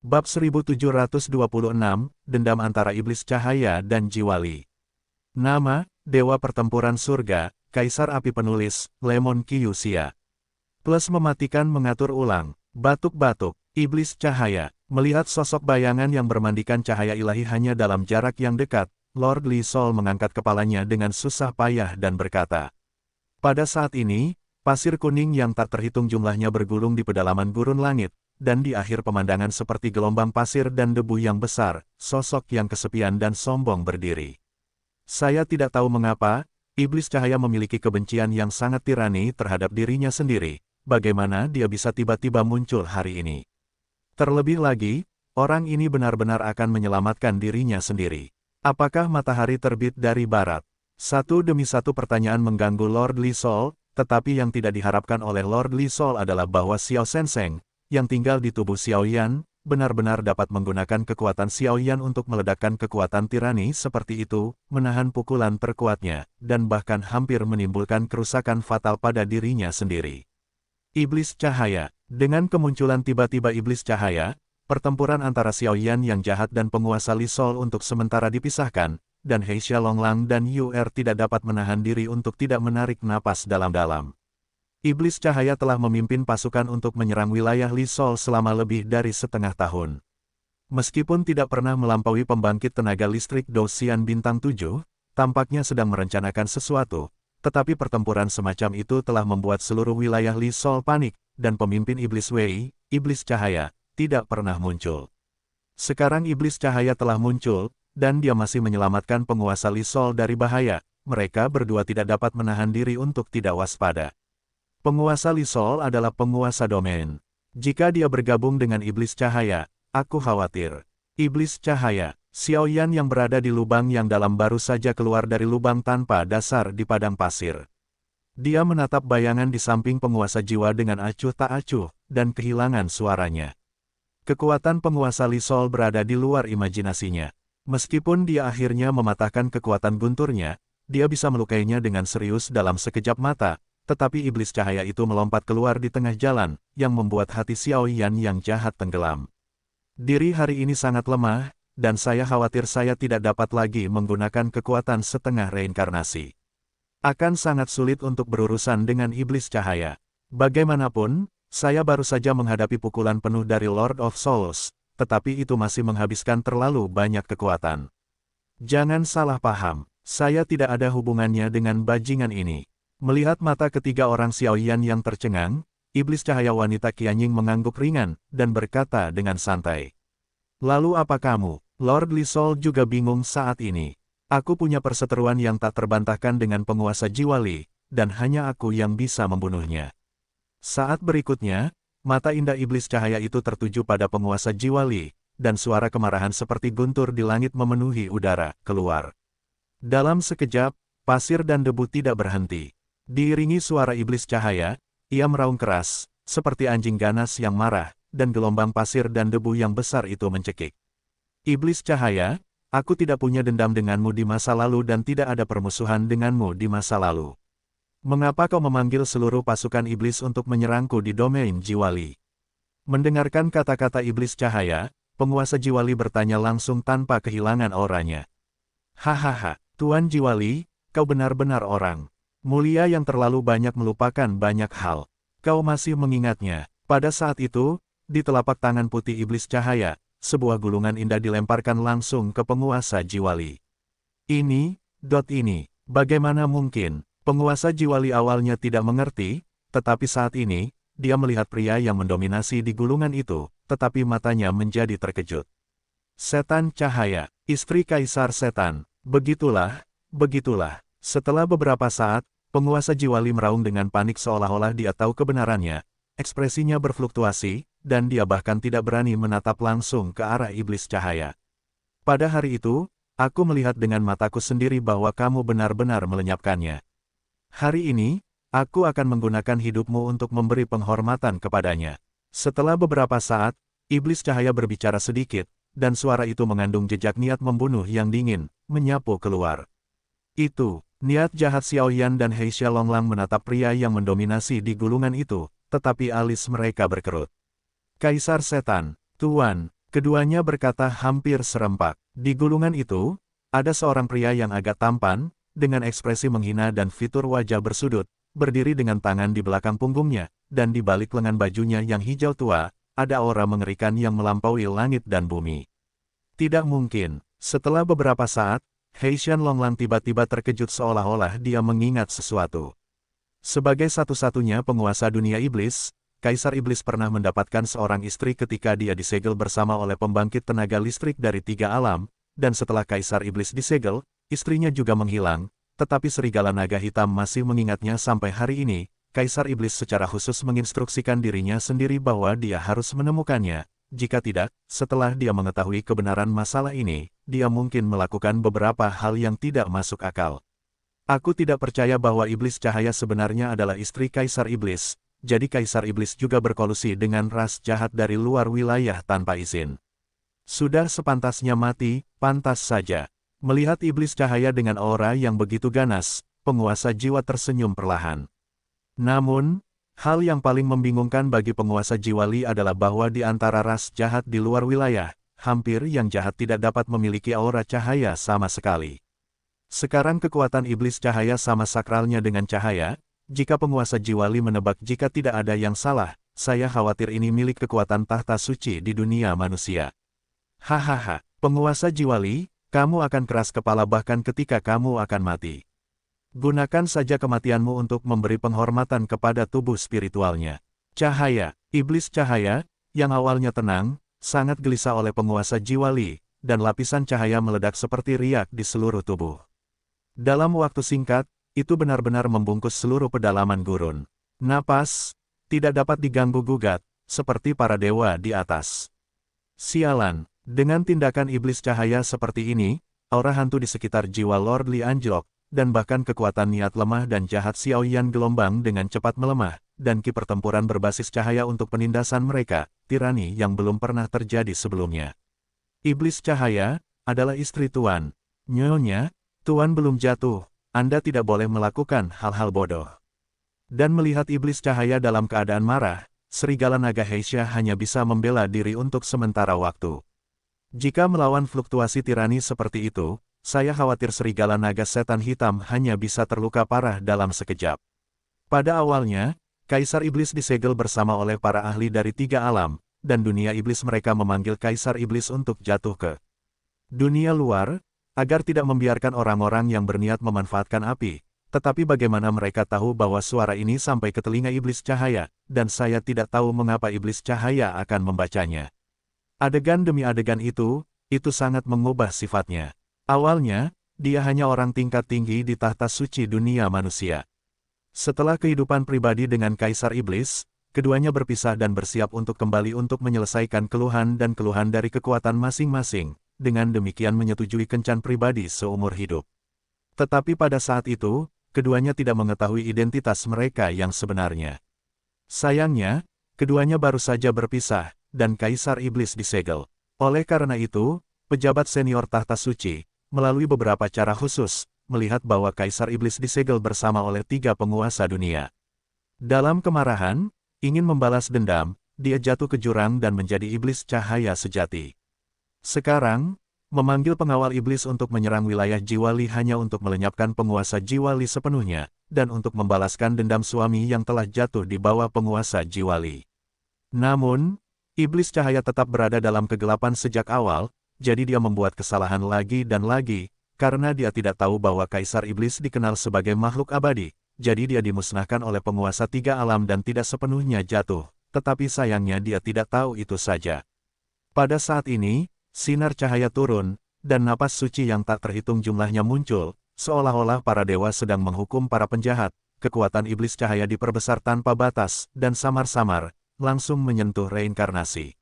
Bab 1726, Dendam antara Iblis Cahaya dan Jiwali. Nama, Dewa Pertempuran Surga, Kaisar Api Penulis, Lemon Kyusia. Plus mematikan mengatur ulang, batuk-batuk, Iblis Cahaya. Melihat sosok bayangan yang bermandikan cahaya ilahi hanya dalam jarak yang dekat, Lord Li Sol mengangkat kepalanya dengan susah payah dan berkata. Pada saat ini, pasir kuning yang tak terhitung jumlahnya bergulung di pedalaman gurun langit, dan di akhir pemandangan seperti gelombang pasir dan debu yang besar, sosok yang kesepian dan sombong berdiri. Saya tidak tahu mengapa, Iblis Cahaya memiliki kebencian yang sangat tirani terhadap dirinya sendiri, bagaimana dia bisa tiba-tiba muncul hari ini. Terlebih lagi, orang ini benar-benar akan menyelamatkan dirinya sendiri. Apakah matahari terbit dari barat? Satu demi satu pertanyaan mengganggu Lord Li Sol, tetapi yang tidak diharapkan oleh Lord Li Sol adalah bahwa Xiao Senseng, yang tinggal di tubuh Xiao Yan, benar-benar dapat menggunakan kekuatan Xiao Yan untuk meledakkan kekuatan tirani seperti itu, menahan pukulan terkuatnya, dan bahkan hampir menimbulkan kerusakan fatal pada dirinya sendiri. Iblis Cahaya. Dengan kemunculan tiba-tiba Iblis Cahaya, pertempuran antara Xiao Yan yang jahat dan penguasa Li Sol untuk sementara dipisahkan, dan He Xiaolonglang dan Yu Er tidak dapat menahan diri untuk tidak menarik napas dalam-dalam. Iblis Cahaya telah memimpin pasukan untuk menyerang wilayah Li Sol selama lebih dari setengah tahun. Meskipun tidak pernah melampaui pembangkit tenaga listrik Dosian Bintang 7, tampaknya sedang merencanakan sesuatu, tetapi pertempuran semacam itu telah membuat seluruh wilayah Li Sol panik, dan pemimpin Iblis Wei, Iblis Cahaya, tidak pernah muncul. Sekarang Iblis Cahaya telah muncul, dan dia masih menyelamatkan penguasa Li Sol dari bahaya. Mereka berdua tidak dapat menahan diri untuk tidak waspada. Penguasa Li Sol adalah penguasa domain. Jika dia bergabung dengan Iblis Cahaya, aku khawatir. Iblis Cahaya, Xiao Yan yang berada di lubang yang dalam baru saja keluar dari lubang tanpa dasar di padang pasir. Dia menatap bayangan di samping penguasa jiwa dengan acuh tak acuh, dan kehilangan suaranya. Kekuatan penguasa Li Sol berada di luar imajinasinya. Meskipun dia akhirnya mematahkan kekuatan gunturnya, dia bisa melukainya dengan serius dalam sekejap mata, tetapi Iblis Cahaya itu melompat keluar di tengah jalan, yang membuat hati Xiao Yan yang jahat tenggelam. Diri hari ini sangat lemah, dan saya khawatir saya tidak dapat lagi menggunakan kekuatan setengah reinkarnasi. Akan sangat sulit untuk berurusan dengan Iblis Cahaya. Bagaimanapun, saya baru saja menghadapi pukulan penuh dari Lord of Souls, tetapi itu masih menghabiskan terlalu banyak kekuatan. Jangan salah paham, saya tidak ada hubungannya dengan bajingan ini. Melihat mata ketiga orang Xiao Yan yang tercengang, Iblis Cahaya wanita Qianying mengangguk ringan, dan berkata dengan santai. Lalu apa kamu? Lord Li Sol juga bingung saat ini. Aku punya perseteruan yang tak terbantahkan dengan penguasa Jiwali, dan hanya aku yang bisa membunuhnya. Saat berikutnya, mata indah Iblis Cahaya itu tertuju pada penguasa Jiwali, dan suara kemarahan seperti guntur di langit memenuhi udara, keluar. Dalam sekejap, pasir dan debu tidak berhenti. Diiringi suara Iblis Cahaya, ia meraung keras, seperti anjing ganas yang marah, dan gelombang pasir dan debu yang besar itu mencekik. Iblis Cahaya, aku tidak punya dendam denganmu di masa lalu dan tidak ada permusuhan denganmu di masa lalu. Mengapa kau memanggil seluruh pasukan iblis untuk menyerangku di domain Jiwali? Mendengarkan kata-kata Iblis Cahaya, penguasa Jiwali bertanya langsung tanpa kehilangan auranya. Hahaha, Tuan Jiwali, kau benar-benar orang mulia yang terlalu banyak melupakan banyak hal. Kau masih mengingatnya. Pada saat itu, di telapak tangan putih Iblis Cahaya, sebuah gulungan indah dilemparkan langsung ke penguasa Jiwali. Ini, bagaimana mungkin? Penguasa Jiwali awalnya tidak mengerti, tetapi saat ini, dia melihat pria yang mendominasi di gulungan itu, tetapi matanya menjadi terkejut. Setan Cahaya, istri Kaisar Setan. Begitulah. Setelah beberapa saat, penguasa Jiwali meraung dengan panik seolah-olah dia tahu kebenarannya. Ekspresinya berfluktuasi, dan dia bahkan tidak berani menatap langsung ke arah Iblis Cahaya. Pada hari itu, aku melihat dengan mataku sendiri bahwa kamu benar-benar melenyapkannya. Hari ini, aku akan menggunakan hidupmu untuk memberi penghormatan kepadanya. Setelah beberapa saat, Iblis Cahaya berbicara sedikit, dan suara itu mengandung jejak niat membunuh yang dingin, menyapu keluar. Itu, niat jahat Xiao Yan dan He Xiaolonglang menatap pria yang mendominasi di gulungan itu, tetapi alis mereka berkerut. Kaisar Setan, Tuan, Keduanya berkata hampir serempak. Di gulungan itu, ada seorang pria yang agak tampan, dengan ekspresi menghina dan fitur wajah bersudut, berdiri dengan tangan di belakang punggungnya, dan di balik lengan bajunya yang hijau tua, ada aura mengerikan yang melampaui langit dan bumi. Tidak mungkin. Setelah beberapa saat, Heishan Longlang tiba-tiba terkejut seolah-olah dia mengingat sesuatu. Sebagai satu-satunya penguasa dunia iblis, Kaisar Iblis pernah mendapatkan seorang istri ketika dia disegel bersama oleh pembangkit tenaga listrik dari 3 alam, dan setelah Kaisar Iblis disegel, istrinya juga menghilang, tetapi serigala naga hitam masih mengingatnya sampai hari ini. Kaisar Iblis secara khusus menginstruksikan dirinya sendiri bahwa dia harus menemukannya. Jika tidak, setelah dia mengetahui kebenaran masalah ini, dia mungkin melakukan beberapa hal yang tidak masuk akal. Aku tidak percaya bahwa Iblis Cahaya sebenarnya adalah istri Kaisar Iblis. Jadi Kaisar Iblis juga berkolusi dengan ras jahat dari luar wilayah tanpa izin. Sudah sepantasnya mati, pantas saja. Melihat Iblis Cahaya dengan aura yang begitu ganas, penguasa jiwa tersenyum perlahan. Namun, hal yang paling membingungkan bagi penguasa jiwa Li adalah bahwa di antara ras jahat di luar wilayah, hampir yang jahat tidak dapat memiliki aura cahaya sama sekali. Sekarang kekuatan Iblis Cahaya sama sakralnya dengan cahaya. Jika penguasa jiwa Li menebak jika tidak ada yang salah, saya khawatir ini milik kekuatan tahta suci di dunia manusia. Hahaha, penguasa jiwa Li, kamu akan keras kepala bahkan ketika kamu akan mati. Gunakan saja kematianmu untuk memberi penghormatan kepada tubuh spiritualnya. Cahaya, Iblis Cahaya, yang awalnya tenang, sangat gelisah oleh penguasa jiwa Li, dan lapisan cahaya meledak seperti riak di seluruh tubuh. Dalam waktu singkat, itu benar-benar membungkus seluruh pedalaman gurun. Napas, tidak dapat diganggu-gugat, seperti para dewa di atas. Sialan, dengan tindakan Iblis Cahaya seperti ini, aura hantu di sekitar jiwa Lord Li anjlok, dan bahkan kekuatan niat lemah dan jahat Xiaoyan gelombang dengan cepat melemah, dan ki pertempuran berbasis cahaya untuk penindasan mereka, tirani yang belum pernah terjadi sebelumnya. Iblis Cahaya adalah istri Tuan. Nyonya, Tuan belum jatuh. Anda tidak boleh melakukan hal-hal bodoh. Dan melihat Iblis Cahaya dalam keadaan marah, serigala naga Heisha hanya bisa membela diri untuk sementara waktu. Jika melawan fluktuasi tirani seperti itu, saya khawatir serigala naga setan hitam hanya bisa terluka parah dalam sekejap. Pada awalnya, Kaisar Iblis disegel bersama oleh para ahli dari 3 alam, dan dunia iblis mereka memanggil Kaisar Iblis untuk jatuh ke dunia luar, agar tidak membiarkan orang-orang yang berniat memanfaatkan api. Tetapi bagaimana mereka tahu bahwa suara ini sampai ke telinga Iblis Cahaya, dan saya tidak tahu mengapa Iblis Cahaya akan membacanya. Adegan demi adegan itu sangat mengubah sifatnya. Awalnya, dia hanya orang tingkat tinggi di tahta suci dunia manusia. Setelah kehidupan pribadi dengan Kaisar Iblis, keduanya berpisah dan bersiap untuk kembali untuk menyelesaikan keluhan dan keluhan dari kekuatan masing-masing. Dengan demikian menyetujui kencan pribadi seumur hidup. Tetapi pada saat itu, keduanya tidak mengetahui identitas mereka yang sebenarnya. Sayangnya, keduanya baru saja berpisah, dan Kaisar Iblis disegel. Oleh karena itu, pejabat senior tahta suci, melalui beberapa cara khusus, melihat bahwa Kaisar Iblis disegel bersama oleh 3 penguasa dunia. Dalam kemarahan, ingin membalas dendam, dia jatuh ke jurang dan menjadi Iblis Cahaya sejati. Sekarang, memanggil pengawal iblis untuk menyerang wilayah jiwa Li hanya untuk melenyapkan penguasa jiwa Li sepenuhnya, dan untuk membalaskan dendam suami yang telah jatuh di bawah penguasa jiwa Li. Namun, Iblis Cahaya tetap berada dalam kegelapan sejak awal, jadi dia membuat kesalahan lagi dan lagi, karena dia tidak tahu bahwa Kaisar Iblis dikenal sebagai makhluk abadi, jadi dia dimusnahkan oleh penguasa 3 alam dan tidak sepenuhnya jatuh, tetapi sayangnya dia tidak tahu itu saja. Pada saat ini, sinar cahaya turun, dan napas suci yang tak terhitung jumlahnya muncul, seolah-olah para dewa sedang menghukum para penjahat. Kekuatan Iblis Cahaya diperbesar tanpa batas, dan samar-samar, langsung menyentuh reinkarnasi.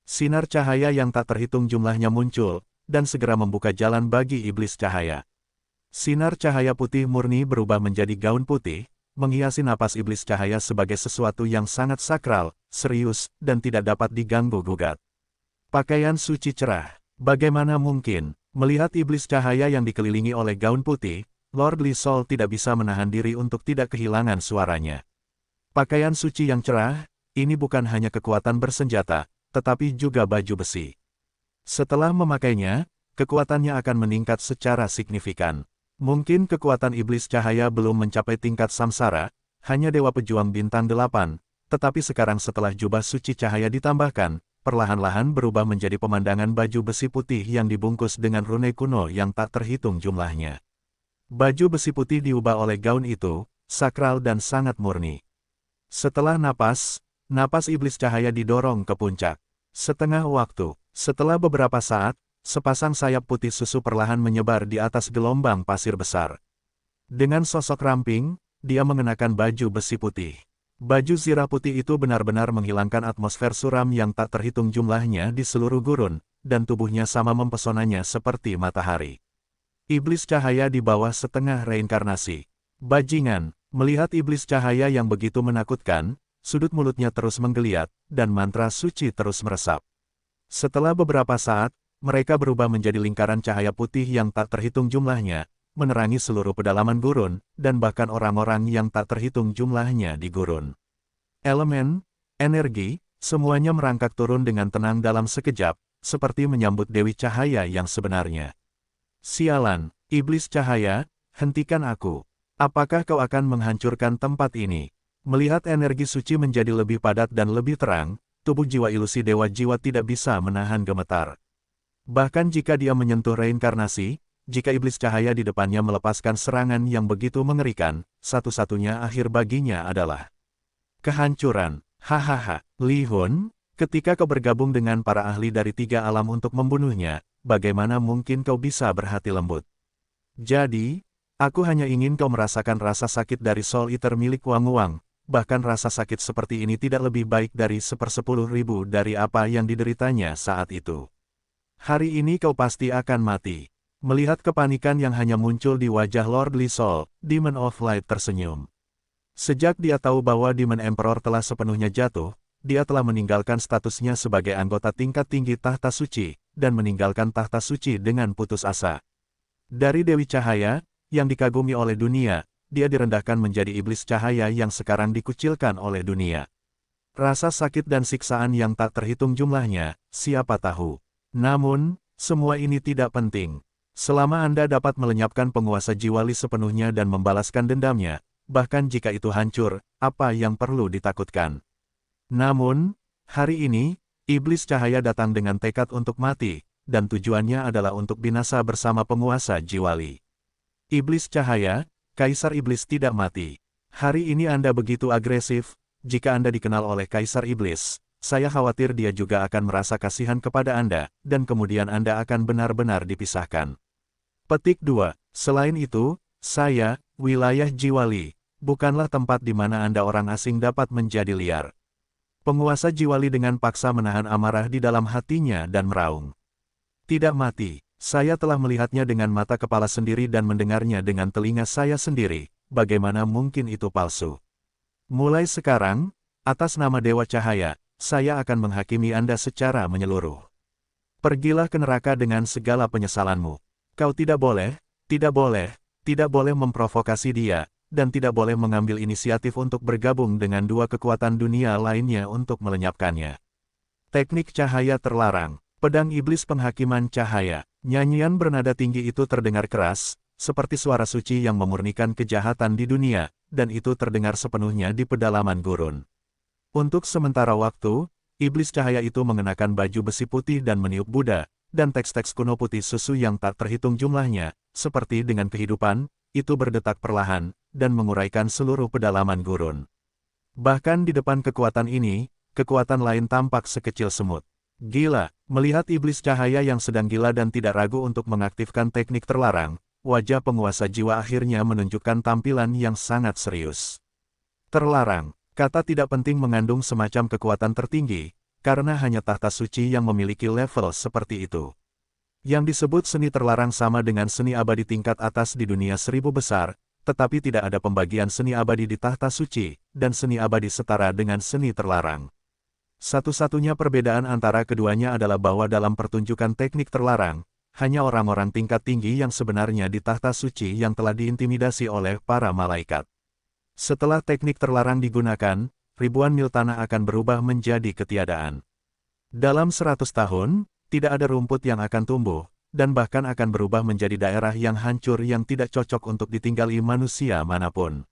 Sinar cahaya yang tak terhitung jumlahnya muncul, dan segera membuka jalan bagi Iblis Cahaya. Sinar cahaya putih murni berubah menjadi gaun putih, menghiasi napas Iblis Cahaya sebagai sesuatu yang sangat sakral, serius, dan tidak dapat diganggu-gugat. Pakaian suci cerah. Bagaimana mungkin, melihat Iblis Cahaya yang dikelilingi oleh gaun putih, Lord Li Sol tidak bisa menahan diri untuk tidak kehilangan suaranya. Pakaian suci yang cerah, ini bukan hanya kekuatan bersenjata, tetapi juga baju besi. Setelah memakainya, kekuatannya akan meningkat secara signifikan. Mungkin kekuatan iblis cahaya belum mencapai tingkat samsara, hanya Dewa Pejuang Bintang 8, tetapi sekarang setelah jubah suci cahaya ditambahkan, perlahan-lahan berubah menjadi pemandangan baju besi putih yang dibungkus dengan rune kuno yang tak terhitung jumlahnya. Baju besi putih diubah oleh gaun itu, sakral dan sangat murni. Setelah napas iblis cahaya didorong ke puncak. Setengah waktu, setelah beberapa saat, sepasang sayap putih susu perlahan menyebar di atas gelombang pasir besar. Dengan sosok ramping, dia mengenakan baju besi putih. Baju zirah putih itu benar-benar menghilangkan atmosfer suram yang tak terhitung jumlahnya di seluruh gurun, dan tubuhnya sama mempesonanya seperti matahari. Iblis cahaya di bawah setengah reinkarnasi. Bajingan, melihat iblis cahaya yang begitu menakutkan, sudut mulutnya terus menggeliat, dan mantra suci terus meresap. Setelah beberapa saat, mereka berubah menjadi lingkaran cahaya putih yang tak terhitung jumlahnya, menerangi seluruh pedalaman gurun, dan bahkan orang-orang yang tak terhitung jumlahnya di gurun. Elemen, energi, semuanya merangkak turun dengan tenang dalam sekejap, seperti menyambut Dewi Cahaya yang sebenarnya. Sialan, iblis cahaya, hentikan aku. Apakah kau akan menghancurkan tempat ini? Melihat energi suci menjadi lebih padat dan lebih terang, tubuh jiwa ilusi Dewa Jiwa tidak bisa menahan gemetar. Bahkan jika dia menyentuh reinkarnasi, jika iblis cahaya di depannya melepaskan serangan yang begitu mengerikan, satu-satunya akhir baginya adalah kehancuran. Hahaha, Li Hun, ketika kau bergabung dengan para ahli dari 3 alam untuk membunuhnya, bagaimana mungkin kau bisa berhati lembut? Jadi, aku hanya ingin kau merasakan rasa sakit dari Soul Eater milik Wang Wang, bahkan rasa sakit seperti ini tidak lebih baik dari 1/10.000 dari apa yang dideritanya saat itu. Hari ini kau pasti akan mati. Melihat kepanikan yang hanya muncul di wajah Lord Li Sol, Demon of Light tersenyum. Sejak dia tahu bahwa Demon Emperor telah sepenuhnya jatuh, dia telah meninggalkan statusnya sebagai anggota tingkat tinggi tahta suci, dan meninggalkan tahta suci dengan putus asa. Dari Dewi Cahaya, yang dikagumi oleh dunia, dia direndahkan menjadi iblis cahaya yang sekarang dikucilkan oleh dunia. Rasa sakit dan siksaan yang tak terhitung jumlahnya, siapa tahu. Namun, semua ini tidak penting. Selama Anda dapat melenyapkan penguasa jiwa Li sepenuhnya dan membalaskan dendamnya, bahkan jika itu hancur, apa yang perlu ditakutkan? Namun, hari ini, iblis cahaya datang dengan tekad untuk mati, dan tujuannya adalah untuk binasa bersama penguasa jiwa Li. Iblis cahaya, Kaisar Iblis tidak mati. Hari ini Anda begitu agresif, jika Anda dikenal oleh Kaisar Iblis, saya khawatir dia juga akan merasa kasihan kepada Anda, dan kemudian Anda akan benar-benar dipisahkan. Petik 2. Selain itu, saya, wilayah jiwa Li, bukanlah tempat di mana Anda orang asing dapat menjadi liar. Penguasa jiwa Li dengan paksa menahan amarah di dalam hatinya dan meraung. Tidak mati. Saya telah melihatnya dengan mata kepala sendiri dan mendengarnya dengan telinga saya sendiri, bagaimana mungkin itu palsu? Mulai sekarang, atas nama Dewa Cahaya, saya akan menghakimi Anda secara menyeluruh. Pergilah ke neraka dengan segala penyesalanmu. Kau tidak boleh memprovokasi dia, dan tidak boleh mengambil inisiatif untuk bergabung dengan 2 kekuatan dunia lainnya untuk melenyapkannya. Teknik cahaya terlarang, pedang iblis penghakiman cahaya. Nyanyian bernada tinggi itu terdengar keras, seperti suara suci yang memurnikan kejahatan di dunia, dan itu terdengar sepenuhnya di pedalaman gurun. Untuk sementara waktu, iblis cahaya itu mengenakan baju besi putih dan meniup Buddha, dan teks-teks kuno putih susu yang tak terhitung jumlahnya, seperti dengan kehidupan, itu berdetak perlahan, dan menguraikan seluruh pedalaman gurun. Bahkan di depan kekuatan ini, kekuatan lain tampak sekecil semut. Gila, melihat iblis cahaya yang sedang gila dan tidak ragu untuk mengaktifkan teknik terlarang, wajah penguasa jiwa akhirnya menunjukkan tampilan yang sangat serius. Terlarang, kata tidak penting mengandung semacam kekuatan tertinggi, karena hanya tahta suci yang memiliki level seperti itu. Yang disebut seni terlarang sama dengan seni abadi tingkat atas di dunia 1000 besar, tetapi tidak ada pembagian seni abadi di tahta suci, dan seni abadi setara dengan seni terlarang. Satu-satunya perbedaan antara keduanya adalah bahwa dalam pertunjukan teknik terlarang, hanya orang-orang tingkat tinggi yang sebenarnya di tahta suci yang telah diintimidasi oleh para malaikat. Setelah teknik terlarang digunakan, ribuan mil tanah akan berubah menjadi ketiadaan. Dalam 100 tahun, tidak ada rumput yang akan tumbuh, dan bahkan akan berubah menjadi daerah yang hancur yang tidak cocok untuk ditinggali manusia manapun.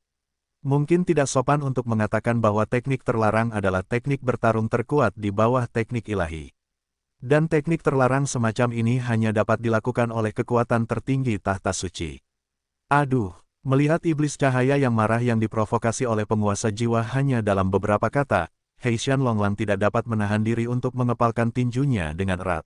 Mungkin tidak sopan untuk mengatakan bahwa teknik terlarang adalah teknik bertarung terkuat di bawah teknik ilahi. Dan teknik terlarang semacam ini hanya dapat dilakukan oleh kekuatan tertinggi tahta suci. Aduh, melihat iblis cahaya yang marah yang diprovokasi oleh penguasa jiwa hanya dalam beberapa kata, Heishan Longlang tidak dapat menahan diri untuk mengepalkan tinjunya dengan erat.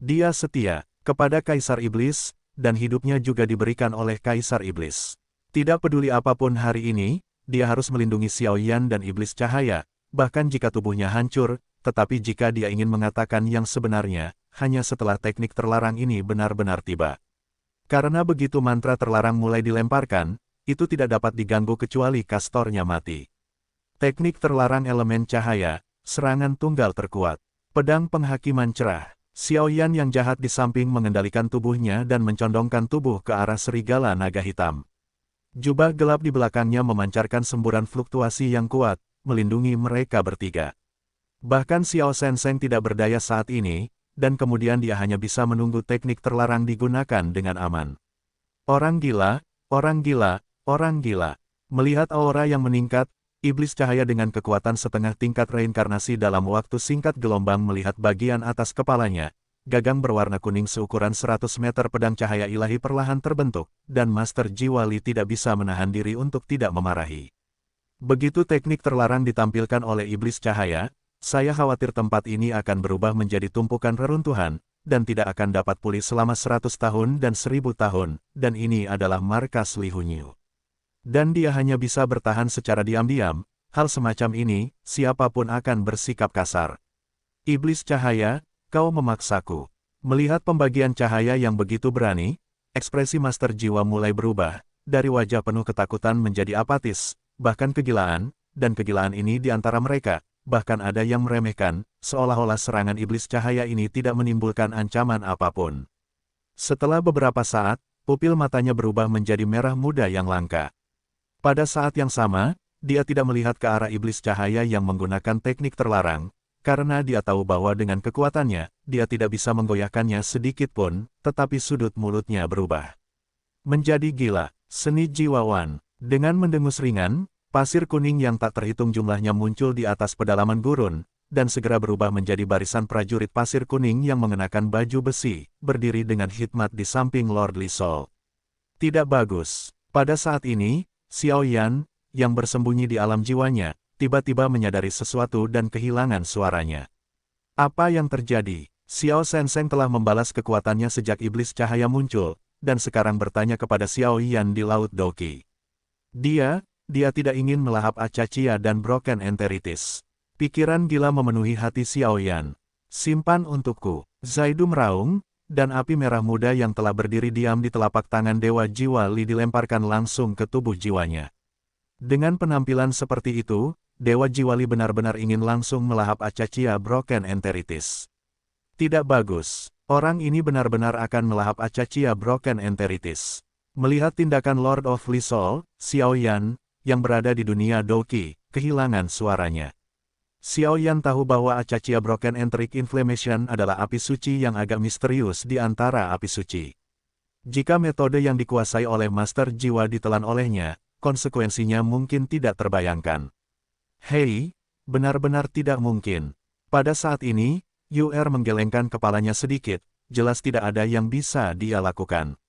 Dia setia kepada Kaisar Iblis, dan hidupnya juga diberikan oleh Kaisar Iblis. Tidak peduli apapun hari ini, dia harus melindungi Xiao Yan dan Iblis Cahaya, bahkan jika tubuhnya hancur, tetapi jika dia ingin mengatakan yang sebenarnya, hanya setelah teknik terlarang ini benar-benar tiba. Karena begitu mantra terlarang mulai dilemparkan, itu tidak dapat diganggu kecuali kastornya mati. Teknik terlarang elemen cahaya, serangan tunggal terkuat, pedang penghakiman cerah. Xiao Yan yang jahat di samping mengendalikan tubuhnya dan mencondongkan tubuh ke arah serigala naga hitam. Jubah gelap di belakangnya memancarkan semburan fluktuasi yang kuat, melindungi mereka bertiga. Bahkan Xiao Senseng tidak berdaya saat ini, dan kemudian dia hanya bisa menunggu teknik terlarang digunakan dengan aman. Orang gila, orang gila, orang gila. Melihat aura yang meningkat, iblis cahaya dengan kekuatan setengah tingkat reinkarnasi dalam waktu singkat gelombang melihat bagian atas kepalanya. Gagang berwarna kuning seukuran 100 meter pedang cahaya ilahi perlahan terbentuk, dan Master Jiwali tidak bisa menahan diri untuk tidak memarahi. Begitu teknik terlarang ditampilkan oleh iblis cahaya, saya khawatir tempat ini akan berubah menjadi tumpukan reruntuhan, dan tidak akan dapat pulih selama 100 tahun dan 1000 tahun, dan ini adalah markas Li Hunyu. Dan dia hanya bisa bertahan secara diam-diam, hal semacam ini, siapapun akan bersikap kasar. Iblis cahaya, kau memaksaku. Melihat pembagian cahaya yang begitu berani, ekspresi Master Jiwa mulai berubah, dari wajah penuh ketakutan menjadi apatis, bahkan kegilaan, dan kegilaan ini di antara mereka, bahkan ada yang meremehkan, seolah-olah serangan iblis cahaya ini tidak menimbulkan ancaman apapun. Setelah beberapa saat, pupil matanya berubah menjadi merah muda yang langka. Pada saat yang sama, dia tidak melihat ke arah iblis cahaya yang menggunakan teknik terlarang, karena dia tahu bahwa dengan kekuatannya, dia tidak bisa menggoyahkannya sedikit pun, tetapi sudut mulutnya berubah. Menjadi gila, seni jiwawan. Dengan mendengus ringan, pasir kuning yang tak terhitung jumlahnya muncul di atas pedalaman gurun, dan segera berubah menjadi barisan prajurit pasir kuning yang mengenakan baju besi, berdiri dengan hikmat di samping Lord Li Sol. Tidak bagus. Pada saat ini, Xiao Yan, yang bersembunyi di alam jiwanya, tiba-tiba menyadari sesuatu dan kehilangan suaranya. Apa yang terjadi? Xiao Senseng telah membalas kekuatannya sejak iblis cahaya muncul, dan sekarang bertanya kepada Xiao Yan di Laut Doki. Dia tidak ingin melahap Acachia dan Broken Enteritis. Pikiran gila memenuhi hati Xiao Yan. Simpan untukku. Zaidu meraung, dan api merah muda yang telah berdiri diam di telapak tangan Dewa Jiwa Li dilemparkan langsung ke tubuh jiwanya. Dengan penampilan seperti itu, Dewa Jiwa Li benar-benar ingin langsung melahap Acachia Broken Enteritis. Tidak bagus. Orang ini benar-benar akan melahap Acachia Broken Enteritis. Melihat tindakan Lord of Li Sol, Xiao Yan, yang berada di dunia Doki, kehilangan suaranya. Xiao Yan tahu bahwa Acachia Broken Enteric Inflammation adalah api suci yang agak misterius di antara api suci. Jika metode yang dikuasai oleh Master Jiwa ditelan olehnya, konsekuensinya mungkin tidak terbayangkan. Hei, benar-benar tidak mungkin. Pada saat ini, UR menggelengkan kepalanya sedikit, jelas tidak ada yang bisa dia lakukan.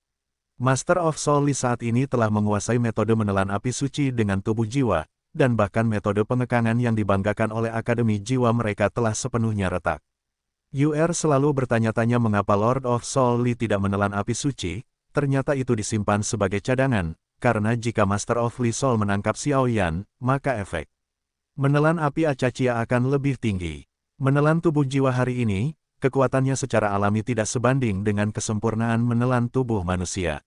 Master of Soul Li saat ini telah menguasai metode menelan api suci dengan tubuh jiwa, dan bahkan metode pengekangan yang dibanggakan oleh Akademi Jiwa mereka telah sepenuhnya retak. UR selalu bertanya-tanya mengapa Lord of Soul Li tidak menelan api suci, ternyata itu disimpan sebagai cadangan, karena jika Master of Li Soul menangkap Xiao Yan, maka efek menelan api Acachia akan lebih tinggi. Menelan tubuh jiwa hari ini, kekuatannya secara alami tidak sebanding dengan kesempurnaan menelan tubuh manusia.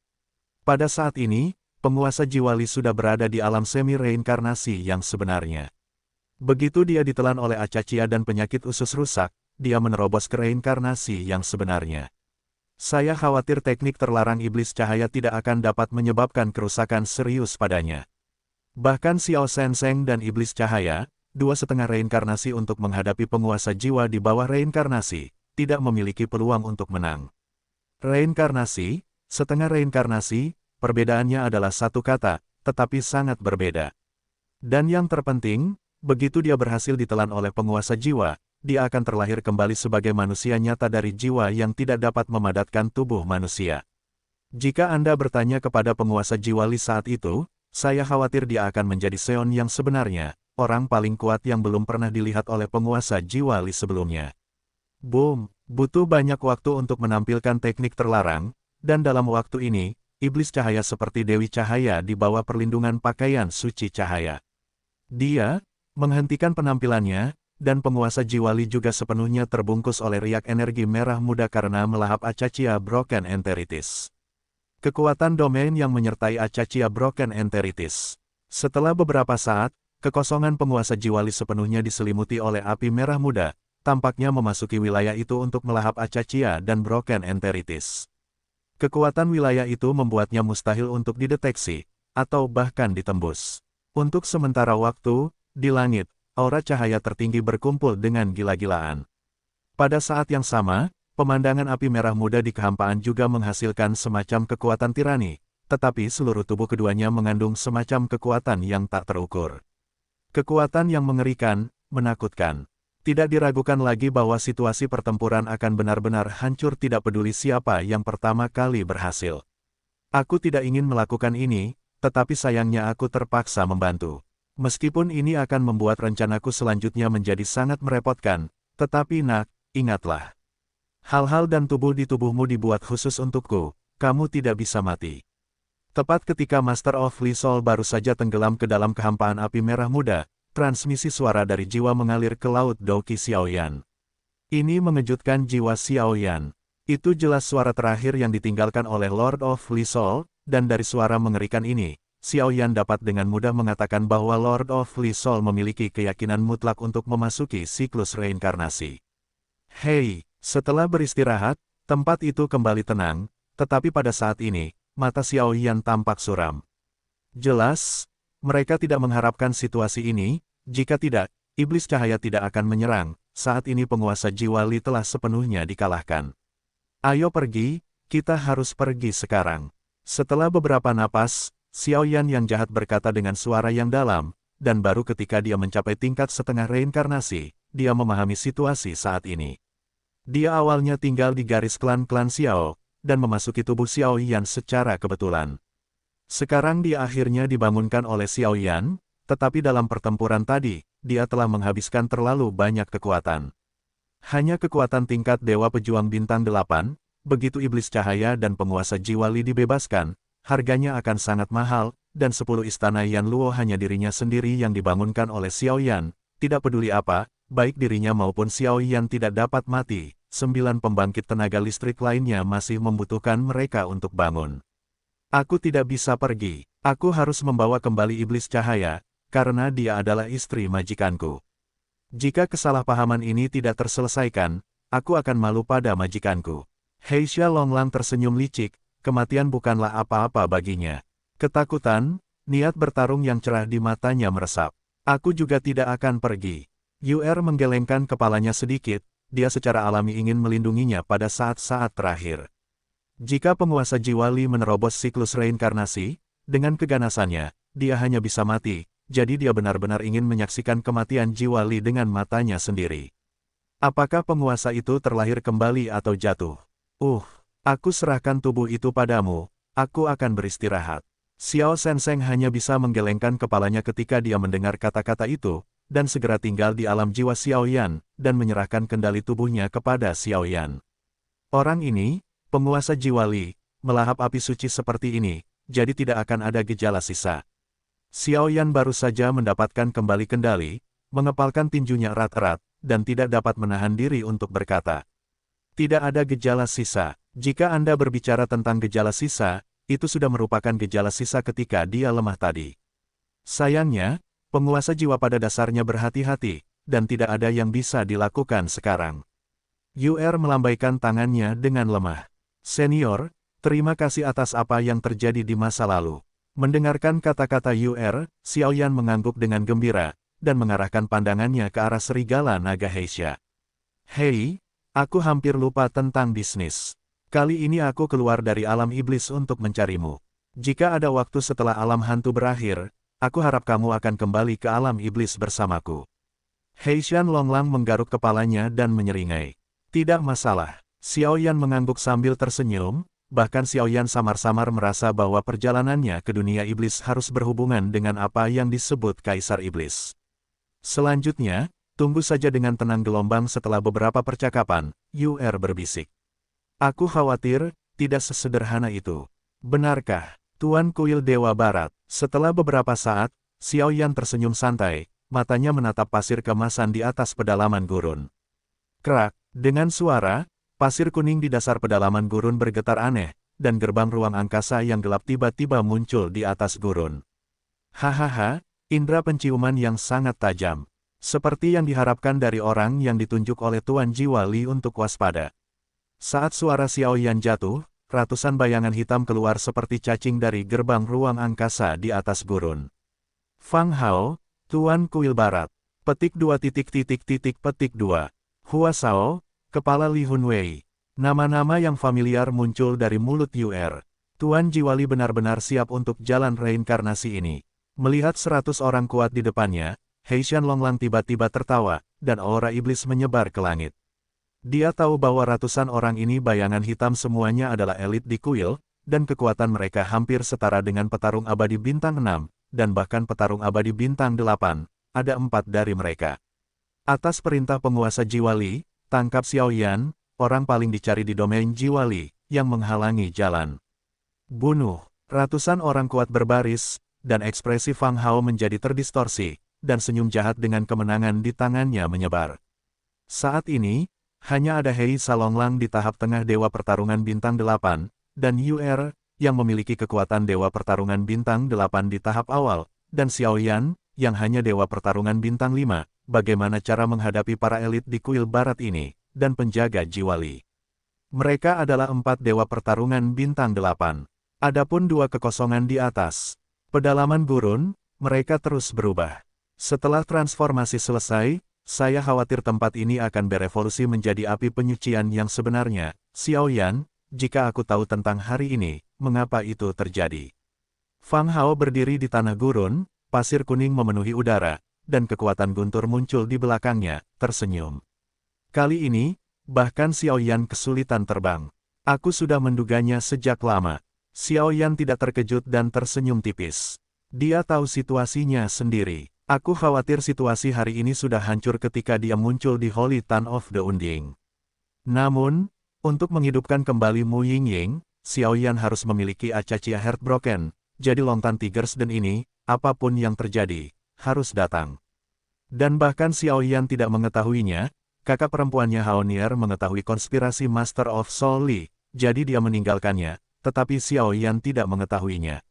Pada saat ini, penguasa jiwa Li sudah berada di alam semi-reinkarnasi yang sebenarnya. Begitu dia ditelan oleh Acachia dan penyakit usus rusak, dia menerobos ke reinkarnasi yang sebenarnya. Saya khawatir teknik terlarang iblis cahaya tidak akan dapat menyebabkan kerusakan serius padanya. Bahkan Xiao Senseng dan iblis cahaya, dua setengah reinkarnasi untuk menghadapi penguasa jiwa di bawah reinkarnasi, tidak memiliki peluang untuk menang. Reinkarnasi, setengah reinkarnasi, perbedaannya adalah satu kata, tetapi sangat berbeda. Dan yang terpenting, begitu dia berhasil ditelan oleh penguasa jiwa, dia akan terlahir kembali sebagai manusia nyata dari jiwa yang tidak dapat memadatkan tubuh manusia. Jika Anda bertanya kepada penguasa jiwa Li saat itu, saya khawatir dia akan menjadi Seon yang sebenarnya, orang paling kuat yang belum pernah dilihat oleh penguasa jiwa Li sebelumnya. Boom, butuh banyak waktu untuk menampilkan teknik terlarang, dan dalam waktu ini, iblis cahaya seperti Dewi Cahaya di bawah perlindungan pakaian suci cahaya. Dia menghentikan penampilannya, dan penguasa jiwa Li juga sepenuhnya terbungkus oleh riak energi merah muda karena melahap Acachia Broken Enteritis. Kekuatan domain yang menyertai Acachia Broken Enteritis. Setelah beberapa saat, kekosongan penguasa jiwa Li sepenuhnya diselimuti oleh api merah muda, tampaknya memasuki wilayah itu untuk melahap Acachia dan Broken Enteritis. Kekuatan wilayah itu membuatnya mustahil untuk dideteksi, atau bahkan ditembus. Untuk sementara waktu, di langit, aura cahaya tertinggi berkumpul dengan gila-gilaan. Pada saat yang sama, pemandangan api merah muda di kehampaan juga menghasilkan semacam kekuatan tirani, tetapi seluruh tubuh keduanya mengandung semacam kekuatan yang tak terukur. Kekuatan yang mengerikan, menakutkan. Tidak diragukan lagi bahwa situasi pertempuran akan benar-benar hancur tidak peduli siapa yang pertama kali berhasil. Aku tidak ingin melakukan ini, tetapi sayangnya aku terpaksa membantu. Meskipun ini akan membuat rencanaku selanjutnya menjadi sangat merepotkan, tetapi nak, ingatlah. Hal-hal dan tubuh di tubuhmu dibuat khusus untukku, kamu tidak bisa mati. Tepat ketika Master of Li Soul baru saja tenggelam ke dalam kehampaan api merah muda, transmisi suara dari jiwa mengalir ke laut Douqi Xiaoyan. Ini mengejutkan jiwa Xiaoyan. Itu jelas suara terakhir yang ditinggalkan oleh Lord of Li Soul, dan dari suara mengerikan ini, Xiaoyan dapat dengan mudah mengatakan bahwa Lord of Li Soul memiliki keyakinan mutlak untuk memasuki siklus reinkarnasi. Hei, setelah beristirahat, tempat itu kembali tenang, tetapi pada saat ini, mata Xiaoyan tampak suram. Jelas, mereka tidak mengharapkan situasi ini, jika tidak, iblis cahaya tidak akan menyerang, saat ini penguasa jiwa Li telah sepenuhnya dikalahkan. Ayo pergi, kita harus pergi sekarang. Setelah beberapa napas, Xiaoyan yang jahat berkata dengan suara yang dalam, dan baru ketika dia mencapai tingkat setengah reinkarnasi, dia memahami situasi saat ini. Dia awalnya tinggal di garis klan-klan Xiao, dan memasuki tubuh Xiaoyan secara kebetulan. Sekarang dia akhirnya dibangunkan oleh Xiaoyan, tetapi dalam pertempuran tadi, dia telah menghabiskan terlalu banyak kekuatan. Hanya kekuatan tingkat Dewa Pejuang Bintang 8, begitu iblis cahaya dan penguasa jiwa Li dibebaskan, harganya akan sangat mahal, dan 10 istana Yan Luo hanya dirinya sendiri yang dibangunkan oleh Xiaoyan, tidak peduli apa, baik dirinya maupun Xiaoyan tidak dapat mati, 9 pembangkit tenaga listrik lainnya masih membutuhkan mereka untuk bangun. Aku tidak bisa pergi, aku harus membawa kembali iblis cahaya, karena dia adalah istri majikanku. Jika kesalahpahaman ini tidak terselesaikan, aku akan malu pada majikanku. Heisha Longlang tersenyum licik, kematian bukanlah apa-apa baginya. Ketakutan, niat bertarung yang cerah di matanya meresap. Aku juga tidak akan pergi. Yuer menggelengkan kepalanya sedikit, dia secara alami ingin melindunginya pada saat-saat terakhir. Jika penguasa jiwa Li menerobos siklus reinkarnasi, dengan keganasannya, dia hanya bisa mati, jadi dia benar-benar ingin menyaksikan kematian jiwa Li dengan matanya sendiri. Apakah penguasa itu terlahir kembali atau jatuh? Aku serahkan tubuh itu padamu, aku akan beristirahat. Xiao Senseng hanya bisa menggelengkan kepalanya ketika dia mendengar kata-kata itu, dan segera tinggal di alam jiwa Xiaoyan, dan menyerahkan kendali tubuhnya kepada Xiaoyan. Orang ini, penguasa jiwa Li, melahap api suci seperti ini, jadi tidak akan ada gejala sisa. Xiaoyan baru saja mendapatkan kembali kendali, mengepalkan tinjunya erat-erat, dan tidak dapat menahan diri untuk berkata. Tidak ada gejala sisa. Jika Anda berbicara tentang gejala sisa, itu sudah merupakan gejala sisa ketika dia lemah tadi. Sayangnya, penguasa jiwa pada dasarnya berhati-hati, dan tidak ada yang bisa dilakukan sekarang. Yuer melambaikan tangannya dengan lemah. Senior, terima kasih atas apa yang terjadi di masa lalu. Mendengarkan kata-kata Yuer, Xiaoyan mengangguk dengan gembira, dan mengarahkan pandangannya ke arah serigala naga Heisha. Hei, Aku hampir lupa tentang bisnis. Kali ini aku keluar dari alam iblis untuk mencarimu. Jika ada waktu setelah alam hantu berakhir, aku harap kamu akan kembali ke alam iblis bersamaku. Heishan Longlang menggaruk kepalanya dan menyeringai. Tidak masalah. Xiao Yan mengangguk sambil tersenyum, bahkan Xiao Yan samar-samar merasa bahwa perjalanannya ke dunia iblis harus berhubungan dengan apa yang disebut Kaisar Iblis. Selanjutnya, tunggu saja dengan tenang gelombang setelah beberapa percakapan, UR berbisik. Aku khawatir, tidak sesederhana itu. Benarkah, Tuan Kuil Dewa Barat? Setelah beberapa saat, Xiao Yan tersenyum santai, matanya menatap pasir kemasan di atas pedalaman gurun. Krak, dengan suara, pasir kuning di dasar pedalaman gurun bergetar aneh, dan gerbang ruang angkasa yang gelap tiba-tiba muncul di atas gurun. Hahaha, indera penciuman yang sangat tajam. Seperti yang diharapkan dari orang yang ditunjuk oleh Tuan Jiwa Li untuk waspada. Saat suara Xiao Yan jatuh, ratusan bayangan hitam keluar seperti cacing dari gerbang ruang angkasa di atas gurun. Fang Hao, Tuan Kuil Barat. Petik 2. Hua Sao, Kepala Li Hunwei. Nama-nama yang familiar muncul dari mulut UR. Tuan Jiwali benar-benar siap untuk jalan reinkarnasi ini. Melihat 100 orang kuat di depannya, Heishan Longlang tiba-tiba tertawa, dan aura iblis menyebar ke langit. Dia tahu bahwa ratusan orang ini bayangan hitam semuanya adalah elit di kuil, dan kekuatan mereka hampir setara dengan petarung abadi bintang 6, dan bahkan petarung abadi bintang 8, ada 4 dari mereka. Atas perintah penguasa Jiwali, tangkap Xiao Yan, orang paling dicari di domain Jiwali, yang menghalangi jalan. Bunuh, ratusan orang kuat berbaris, dan ekspresi Fang Hao menjadi terdistorsi, dan senyum jahat dengan kemenangan di tangannya menyebar. Saat ini, hanya ada Heishan Longlang di tahap tengah Dewa Pertarungan Bintang 8, dan UR, yang memiliki kekuatan Dewa Pertarungan Bintang 8 di tahap awal, dan Xiao Yan, yang hanya Dewa Pertarungan Bintang 5, bagaimana cara menghadapi para elit di kuil barat ini, dan penjaga Jiwali. Mereka adalah 4 Dewa Pertarungan Bintang 8. Adapun 2 kekosongan di atas pedalaman gurun, mereka terus berubah. Setelah transformasi selesai, saya khawatir tempat ini akan berevolusi menjadi api penyucian yang sebenarnya. Xiao Yan, jika aku tahu tentang hari ini, mengapa itu terjadi? Fang Hao berdiri di tanah gurun, pasir kuning memenuhi udara, dan kekuatan guntur muncul di belakangnya, tersenyum. Kali ini, bahkan Xiao Yan kesulitan terbang. Aku sudah menduganya sejak lama. Xiao Yan tidak terkejut dan tersenyum tipis. Dia tahu situasinya sendiri. Aku khawatir situasi hari ini sudah hancur ketika dia muncul di Holy Town of the Unding. Namun, untuk menghidupkan kembali Mu Yingying, Xiao Yan harus memiliki Acacia Heartbroken, jadi Longtan Tigers dan ini, apapun yang terjadi, harus datang. Dan bahkan Xiao Yan tidak mengetahuinya, kakak perempuannya Haonier mengetahui konspirasi Master of Soul Li, jadi dia meninggalkannya, tetapi Xiao Yan tidak mengetahuinya.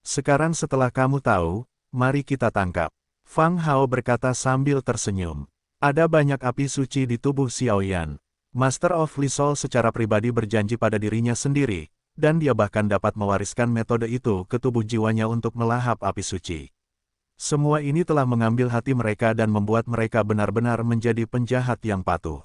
Sekarang setelah kamu tahu, mari kita tangkap. Fang Hao berkata sambil tersenyum. Ada banyak api suci di tubuh Xiao Yan. Master of Li Soul secara pribadi berjanji pada dirinya sendiri, dan dia bahkan dapat mewariskan metode itu ke tubuh jiwanya untuk melahap api suci. Semua ini telah mengambil hati mereka dan membuat mereka benar-benar menjadi penjahat yang patuh.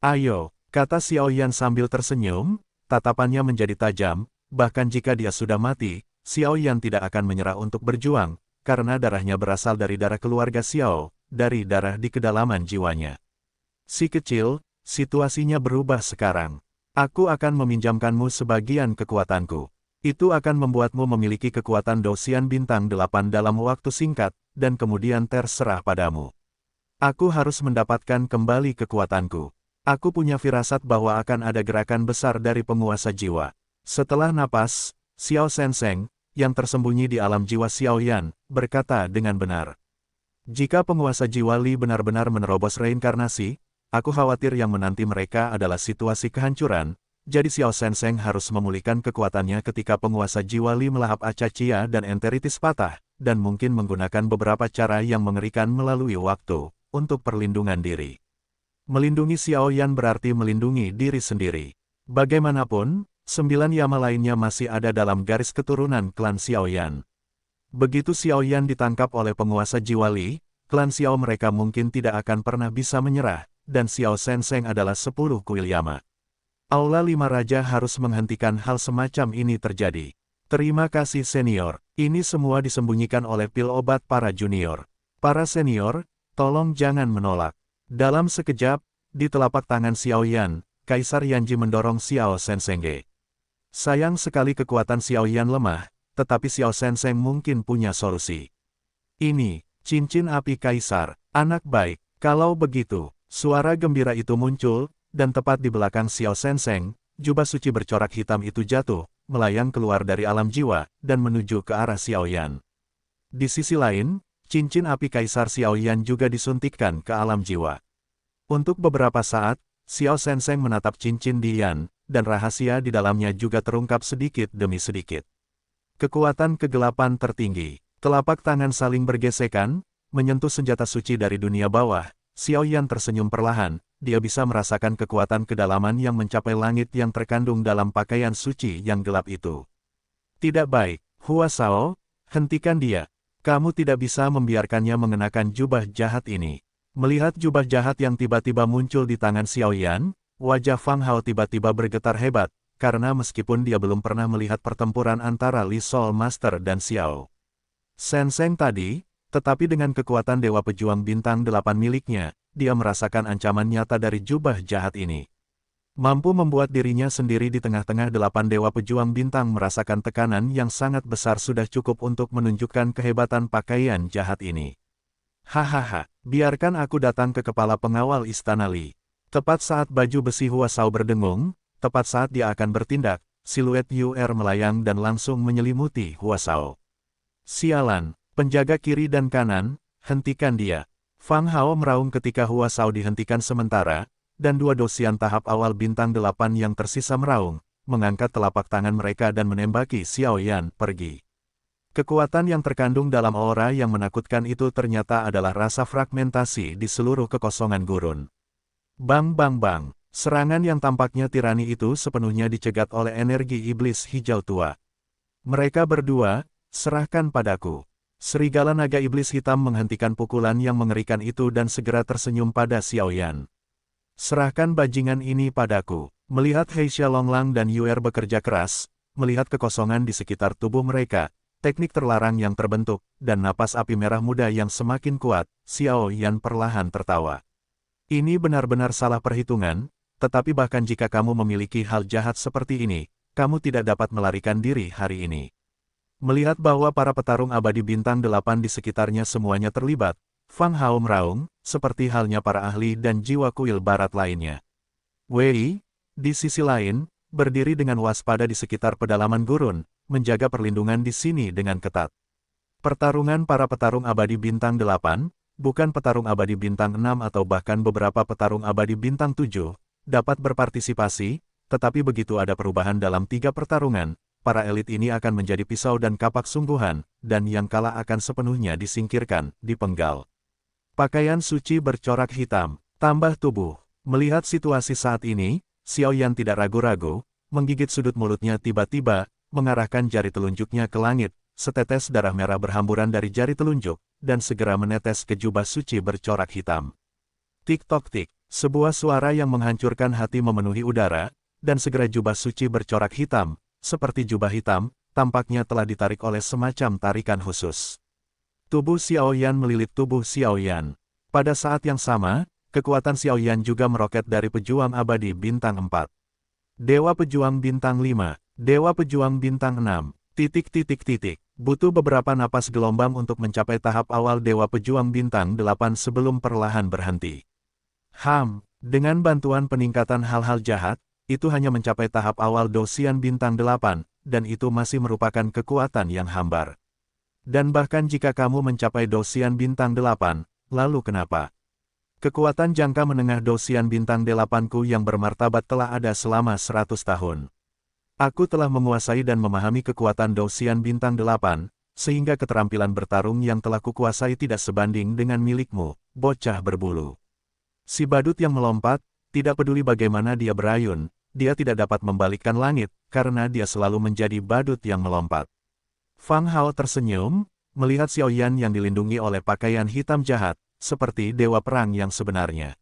Ayo, kata Xiao Yan sambil tersenyum, tatapannya menjadi tajam, bahkan jika dia sudah mati, Xiao Yan tidak akan menyerah untuk berjuang, karena darahnya berasal dari darah keluarga Xiao, dari darah di kedalaman jiwanya. Si kecil, situasinya berubah sekarang. Aku akan meminjamkanmu sebagian kekuatanku. Itu akan membuatmu memiliki kekuatan Dosian Bintang 8 dalam waktu singkat, dan kemudian terserah padamu. Aku harus mendapatkan kembali kekuatanku. Aku punya firasat bahwa akan ada gerakan besar dari penguasa jiwa. Setelah napas, Xiao Senseng, yang tersembunyi di alam jiwa Xiao Yan, berkata dengan benar. Jika penguasa jiwa Li benar-benar menerobos reinkarnasi, aku khawatir yang menanti mereka adalah situasi kehancuran, jadi Xiao Senseng harus memulihkan kekuatannya ketika penguasa jiwa Li melahap Acacia dan enteritis patah, dan mungkin menggunakan beberapa cara yang mengerikan melalui waktu, untuk perlindungan diri. Melindungi Xiao Yan berarti melindungi diri sendiri. Bagaimanapun, 9 Yama lainnya masih ada dalam garis keturunan klan Xiao Yan. Begitu Xiao Yan ditangkap oleh penguasa jiwa Li, klan Xiao mereka mungkin tidak akan pernah bisa menyerah, dan Xiao Senseng adalah 10 kuil Yama. Aula Lima Raja harus menghentikan hal semacam ini terjadi. Terima kasih senior, ini semua disembunyikan oleh pil obat para junior. Para senior, tolong jangan menolak. Dalam sekejap, di telapak tangan Xiao Yan, Kaisar Yanji mendorong Xiao Sensenge. Sayang sekali kekuatan Xiao Yan lemah, tetapi Xiao Senseng mungkin punya solusi. Ini, cincin api Kaisar, anak baik. Kalau begitu, suara gembira itu muncul, dan tepat di belakang Xiao Senseng, jubah suci bercorak hitam itu jatuh, melayang keluar dari alam jiwa, dan menuju ke arah Xiao Yan. Di sisi lain, cincin api Kaisar Xiao Yan juga disuntikkan ke alam jiwa. Untuk beberapa saat, Xiao Senseng menatap cincin di Yan, dan rahasia di dalamnya juga terungkap sedikit demi sedikit. Kekuatan kegelapan tertinggi, telapak tangan saling bergesekan, menyentuh senjata suci dari dunia bawah. Xiao Yan tersenyum perlahan, dia bisa merasakan kekuatan kedalaman yang mencapai langit yang terkandung dalam pakaian suci yang gelap itu. Tidak baik, Hua Shao, hentikan dia. Kamu tidak bisa membiarkannya mengenakan jubah jahat ini. Melihat jubah jahat yang tiba-tiba muncul di tangan Xiao Yan, wajah Fang Hao tiba-tiba bergetar hebat, karena meskipun dia belum pernah melihat pertempuran antara Li Soul Master dan Xiao Senseng tadi, tetapi dengan kekuatan Dewa Pejuang Bintang 8 miliknya, dia merasakan ancaman nyata dari jubah jahat ini. Mampu membuat dirinya sendiri di tengah-tengah 8 Dewa Pejuang Bintang merasakan tekanan yang sangat besar sudah cukup untuk menunjukkan kehebatan pakaian jahat ini. Hahaha, biarkan aku datang ke kepala pengawal Istana Li. Tepat saat baju besi Hua Shao berdengung, tepat saat dia akan bertindak, siluet UR melayang dan langsung menyelimuti Hua Shao. Sialan! Penjaga kiri dan kanan, hentikan dia. Fang Hao meraung ketika Hua Shao dihentikan sementara, dan dua dosian tahap awal bintang 8 yang tersisa meraung, mengangkat telapak tangan mereka dan menembaki Xiao Yan pergi. Kekuatan yang terkandung dalam aura yang menakutkan itu ternyata adalah rasa fragmentasi di seluruh kekosongan gurun. Bang bang bang, serangan yang tampaknya tirani itu sepenuhnya dicegat oleh energi iblis hijau tua. Mereka berdua, serahkan padaku. Serigala naga iblis hitam menghentikan pukulan yang mengerikan itu dan segera tersenyum pada Xiao Yan. Serahkan bajingan ini padaku. Melihat Heisha Longlang dan Yuer bekerja keras, melihat kekosongan di sekitar tubuh mereka, teknik terlarang yang terbentuk, dan napas api merah muda yang semakin kuat, Xiao Yan perlahan tertawa. Ini benar-benar salah perhitungan, tetapi bahkan jika kamu memiliki hal jahat seperti ini, kamu tidak dapat melarikan diri hari ini. Melihat bahwa para petarung abadi bintang 8 di sekitarnya semuanya terlibat, Fang Hao meraung, seperti halnya para ahli dan jiwa kuil barat lainnya. Wei, di sisi lain, berdiri dengan waspada di sekitar pedalaman gurun, menjaga perlindungan di sini dengan ketat. Pertarungan para petarung abadi bintang 8, bukan petarung abadi bintang 6 atau bahkan beberapa petarung abadi bintang 7, dapat berpartisipasi, tetapi begitu ada perubahan dalam 3 pertarungan, para elit ini akan menjadi pisau dan kapak sungguhan, dan yang kalah akan sepenuhnya disingkirkan, dipenggal. Pakaian suci bercorak hitam, tambah tubuh. Melihat situasi saat ini, Xiao Yan tidak ragu-ragu, menggigit sudut mulutnya tiba-tiba, mengarahkan jari telunjuknya ke langit, setetes darah merah berhamburan dari jari telunjuk, dan segera menetes ke jubah suci bercorak hitam. Tik-tok-tik, sebuah suara yang menghancurkan hati memenuhi udara, dan segera jubah suci bercorak hitam, seperti jubah hitam, tampaknya telah ditarik oleh semacam tarikan khusus. Tubuh Xiao Yan melilit tubuh Xiao Yan. Pada saat yang sama, kekuatan Xiao Yan juga meroket dari pejuang abadi bintang 4. Dewa Pejuang Bintang 5, Dewa Pejuang Bintang 6, ... Butuh beberapa napas gelombang untuk mencapai tahap awal Dewa Pejuang Bintang 8 sebelum perlahan berhenti. Dengan bantuan peningkatan hal-hal jahat, itu hanya mencapai tahap awal dosian bintang 8, dan itu masih merupakan kekuatan yang hambar. Dan bahkan jika kamu mencapai dosian bintang 8, lalu kenapa? Kekuatan jangka menengah dosian bintang 8ku yang bermartabat telah ada selama 100 tahun. Aku telah menguasai dan memahami kekuatan dosian bintang 8, sehingga keterampilan bertarung yang telah kukuasai tidak sebanding dengan milikmu, bocah berbulu. Si badut yang melompat, tidak peduli bagaimana dia berayun, dia tidak dapat membalikkan langit, karena dia selalu menjadi badut yang melompat. Fang Hao tersenyum, melihat Xiao Yan yang dilindungi oleh pakaian hitam jahat, seperti dewa perang yang sebenarnya.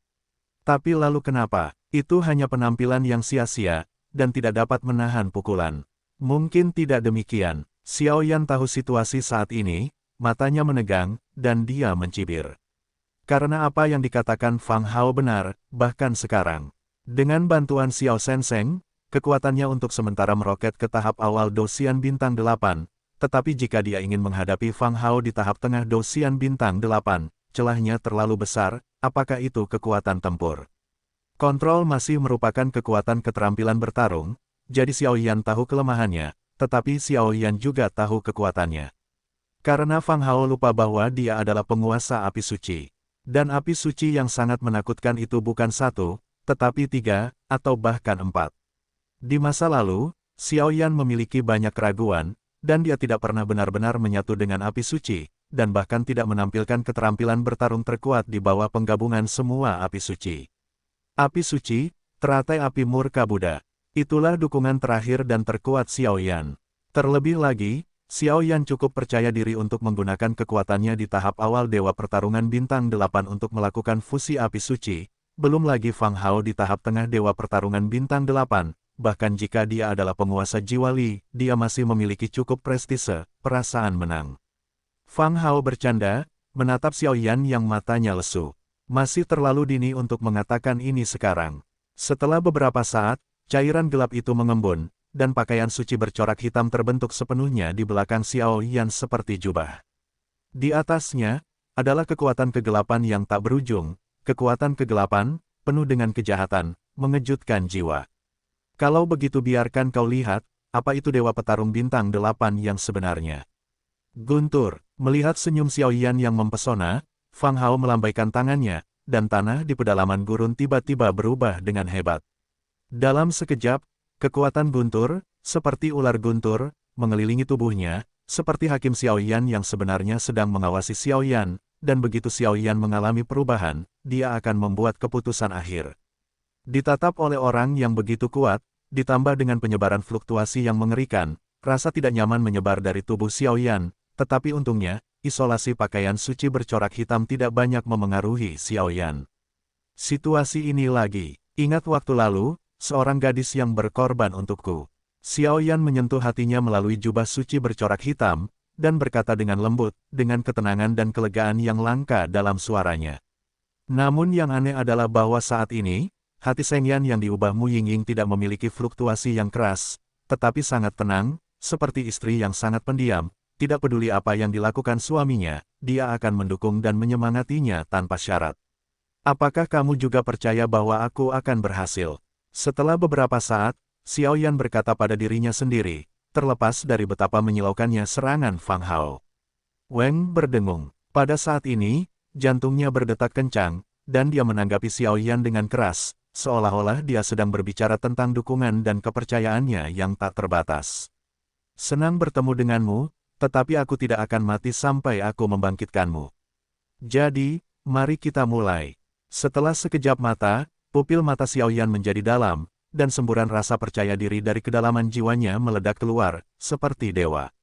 Tapi lalu kenapa? Itu hanya penampilan yang sia-sia, dan tidak dapat menahan pukulan. Mungkin tidak demikian. Xiao Yan tahu situasi saat ini, matanya menegang, dan dia mencibir. Karena apa yang dikatakan Fang Hao benar, bahkan sekarang. Dengan bantuan Xiao Senseng, kekuatannya untuk sementara meroket ke tahap awal Dosian Bintang 8, tetapi jika dia ingin menghadapi Fang Hao di tahap tengah Dosian Bintang 8, celahnya terlalu besar, apakah itu kekuatan tempur? Kontrol masih merupakan kekuatan keterampilan bertarung, jadi Xiao Yan tahu kelemahannya, tetapi Xiao Yan juga tahu kekuatannya. Karena Fang Hao lupa bahwa dia adalah penguasa api suci. Dan api suci yang sangat menakutkan itu bukan satu, tetapi 3, atau bahkan 4. Di masa lalu, Xiao Yan memiliki banyak keraguan, dan dia tidak pernah benar-benar menyatu dengan api suci, dan bahkan tidak menampilkan keterampilan bertarung terkuat di bawah penggabungan semua api suci. Api suci, teratai api murka Buddha. Itulah dukungan terakhir dan terkuat Xiao Yan. Terlebih lagi, Xiao Yan cukup percaya diri untuk menggunakan kekuatannya di tahap awal Dewa Pertarungan Bintang 8 untuk melakukan fusi api suci, belum lagi Fang Hao di tahap tengah Dewa Pertarungan Bintang 8, bahkan jika dia adalah penguasa jiwa Li, dia masih memiliki cukup prestise, perasaan menang. Fang Hao bercanda, menatap Xiao Yan yang matanya lesu. Masih terlalu dini untuk mengatakan ini sekarang. Setelah beberapa saat, cairan gelap itu mengembun, dan pakaian suci bercorak hitam terbentuk sepenuhnya di belakang Xiao Yan seperti jubah. Di atasnya, adalah kekuatan kegelapan yang tak berujung, kekuatan kegelapan, penuh dengan kejahatan, mengejutkan jiwa. Kalau begitu biarkan kau lihat, apa itu Dewa Petarung Bintang 8 yang sebenarnya. Guntur, melihat senyum Xiao Yan yang mempesona, Fang Hao melambaikan tangannya, dan tanah di pedalaman gurun tiba-tiba berubah dengan hebat. Dalam sekejap, kekuatan guntur, seperti ular guntur, mengelilingi tubuhnya, seperti Hakim Xiao Yan yang sebenarnya sedang mengawasi Xiao Yan, dan begitu Xiao Yan mengalami perubahan, dia akan membuat keputusan akhir. Ditatap oleh orang yang begitu kuat, ditambah dengan penyebaran fluktuasi yang mengerikan, rasa tidak nyaman menyebar dari tubuh Xiao Yan, tetapi untungnya, isolasi pakaian suci bercorak hitam tidak banyak memengaruhi Xiao Yan. Situasi ini lagi, ingat waktu lalu, seorang gadis yang berkorban untukku. Xiao Yan menyentuh hatinya melalui jubah suci bercorak hitam, dan berkata dengan lembut, dengan ketenangan dan kelegaan yang langka dalam suaranya. Namun yang aneh adalah bahwa saat ini, hati Seng Yan yang diubah Mu Yingying tidak memiliki fluktuasi yang keras, tetapi sangat tenang, seperti istri yang sangat pendiam, tidak peduli apa yang dilakukan suaminya, dia akan mendukung dan menyemangatinya tanpa syarat. Apakah kamu juga percaya bahwa aku akan berhasil? Setelah beberapa saat, Xiao Yan berkata pada dirinya sendiri, terlepas dari betapa menyilaukannya serangan Fang Hao. Weng berdengung. Pada saat ini, jantungnya berdetak kencang, dan dia menanggapi Xiao Yan dengan keras, seolah-olah dia sedang berbicara tentang dukungan dan kepercayaannya yang tak terbatas. Senang bertemu denganmu, tetapi aku tidak akan mati sampai aku membangkitkanmu. Jadi, mari kita mulai. Setelah sekejap mata, pupil mata Xiao Yan menjadi dalam, dan semburan rasa percaya diri dari kedalaman jiwanya meledak keluar, seperti dewa.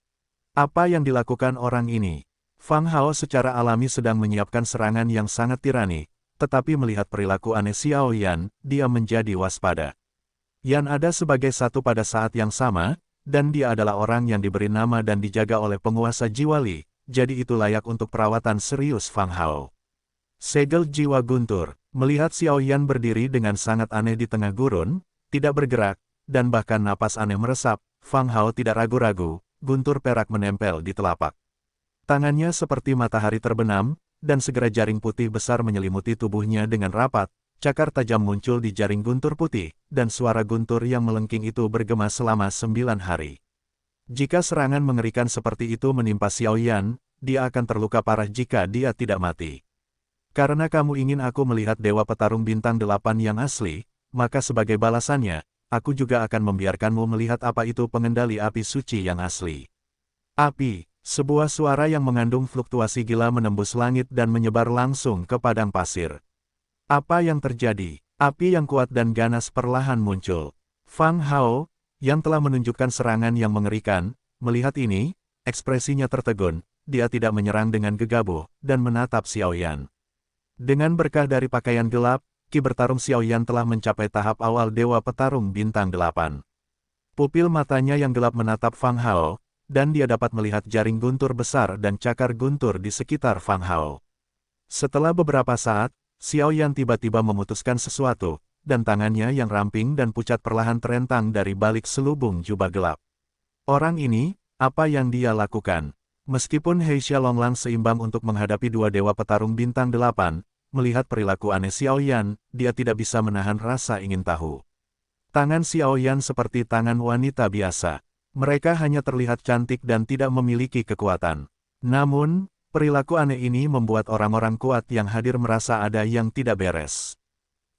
Apa yang dilakukan orang ini? Fang Hao secara alami sedang menyiapkan serangan yang sangat tirani, tetapi melihat perilaku aneh Xiao Yan, dia menjadi waspada. Yan ada sebagai satu pada saat yang sama, dan dia adalah orang yang diberi nama dan dijaga oleh penguasa jiwa Li, jadi itu layak untuk perawatan serius Fang Hao. Segel jiwa guntur, melihat Xiao Yan berdiri dengan sangat aneh di tengah gurun, tidak bergerak, dan bahkan napas aneh meresap, Fang Hao tidak ragu-ragu, guntur perak menempel di telapak. Tangannya seperti matahari terbenam, dan segera jaring putih besar menyelimuti tubuhnya dengan rapat, cakar tajam muncul di jaring guntur putih, dan suara guntur yang melengking itu bergema selama 9 hari. Jika serangan mengerikan seperti itu menimpa Xiao Yan, dia akan terluka parah jika dia tidak mati. Karena kamu ingin aku melihat Dewa Petarung Bintang 8 yang asli, maka sebagai balasannya, aku juga akan membiarkanmu melihat apa itu pengendali api suci yang asli. Api, sebuah suara yang mengandung fluktuasi gila menembus langit dan menyebar langsung ke padang pasir. Apa yang terjadi? Api yang kuat dan ganas perlahan muncul. Fang Hao, yang telah menunjukkan serangan yang mengerikan, melihat ini, ekspresinya tertegun, dia tidak menyerang dengan gegabah, dan menatap Xiao Yan. Dengan berkah dari pakaian gelap, Ki bertarung Xiaoyan telah mencapai tahap awal Dewa Petarung Bintang 8. Pupil matanya yang gelap menatap Fang Hao, dan dia dapat melihat jaring guntur besar dan cakar guntur di sekitar Fang Hao. Setelah beberapa saat, Xiaoyan tiba-tiba memutuskan sesuatu, dan tangannya yang ramping dan pucat perlahan terentang dari balik selubung jubah gelap. Orang ini, apa yang dia lakukan? Meskipun Heisha Longlang seimbang untuk menghadapi dua dewa petarung bintang 8, melihat perilaku aneh Xiaoyan, dia tidak bisa menahan rasa ingin tahu. Tangan Xiaoyan seperti tangan wanita biasa. Mereka hanya terlihat cantik dan tidak memiliki kekuatan. Namun, perilaku aneh ini membuat orang-orang kuat yang hadir merasa ada yang tidak beres.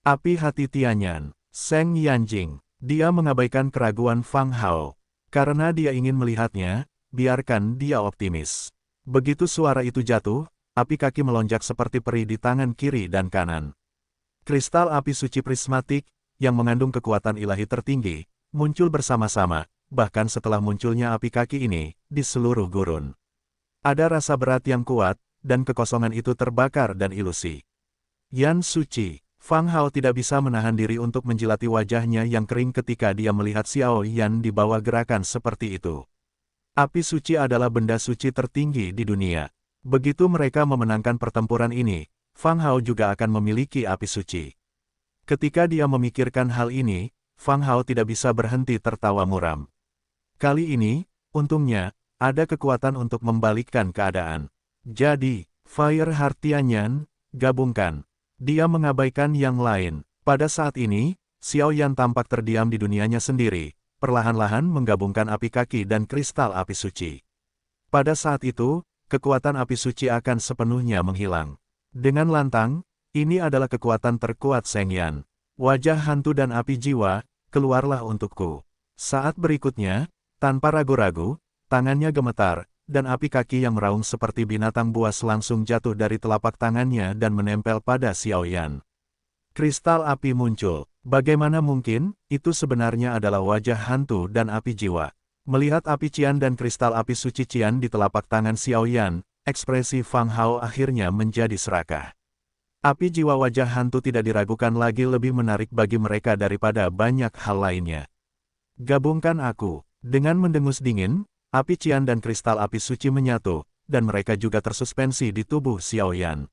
Api hati Tianyan, Seng Yanjing. Dia mengabaikan keraguan Fang Hao. Karena dia ingin melihatnya, biarkan dia optimis. Begitu suara itu jatuh, api kaki melonjak seperti peri di tangan kiri dan kanan. Kristal api suci prismatik, yang mengandung kekuatan ilahi tertinggi, muncul bersama-sama, bahkan setelah munculnya api kaki ini, di seluruh gurun. Ada rasa berat yang kuat, dan kekosongan itu terbakar dan ilusi. Yan suci, Fang Hao tidak bisa menahan diri untuk menjilati wajahnya yang kering ketika dia melihat Xiao Yan di bawah gerakan seperti itu. Api suci adalah benda suci tertinggi di dunia. Begitu mereka memenangkan pertempuran ini, Fang Hao juga akan memiliki api suci. Ketika dia memikirkan hal ini, Fang Hao tidak bisa berhenti tertawa muram. Kali ini, untungnya, ada kekuatan untuk membalikkan keadaan. Jadi, Fire Heart Tianyan, gabungkan. Dia mengabaikan yang lain. Pada saat ini, Xiaoyan tampak terdiam di dunianya sendiri, perlahan-lahan menggabungkan api kaki dan kristal api suci. Pada saat itu, kekuatan api suci akan sepenuhnya menghilang. Dengan lantang, ini adalah kekuatan terkuat Seng Yan. Wajah hantu dan api jiwa, keluarlah untukku. Saat berikutnya, tanpa ragu-ragu, tangannya gemetar, dan api kaki yang meraung seperti binatang buas langsung jatuh dari telapak tangannya dan menempel pada Xiaoyan. Kristal api muncul. Bagaimana mungkin, itu sebenarnya adalah wajah hantu dan api jiwa. Melihat api Qian dan kristal api suci Qian di telapak tangan Xiaoyan, ekspresi Fang Hao akhirnya menjadi serakah. Api jiwa wajah hantu tidak diragukan lagi lebih menarik bagi mereka daripada banyak hal lainnya. Gabungkan aku. Dengan mendengus dingin, api Qian dan kristal api suci menyatu, dan mereka juga tersuspensi di tubuh Xiaoyan.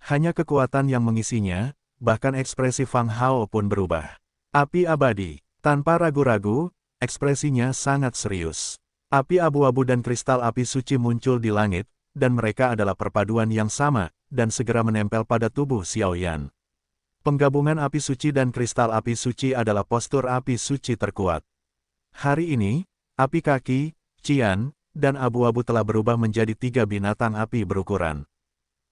Hanya kekuatan yang mengisinya, bahkan ekspresi Fang Hao pun berubah. Api abadi. Tanpa ragu-ragu, ekspresinya sangat serius. Api abu-abu dan kristal api suci muncul di langit, dan mereka adalah perpaduan yang sama, dan segera menempel pada tubuh Xiaoyan. Penggabungan api suci dan kristal api suci adalah postur api suci terkuat. Hari ini, api kaki, Qian, dan abu-abu telah berubah menjadi 3 binatang api berukuran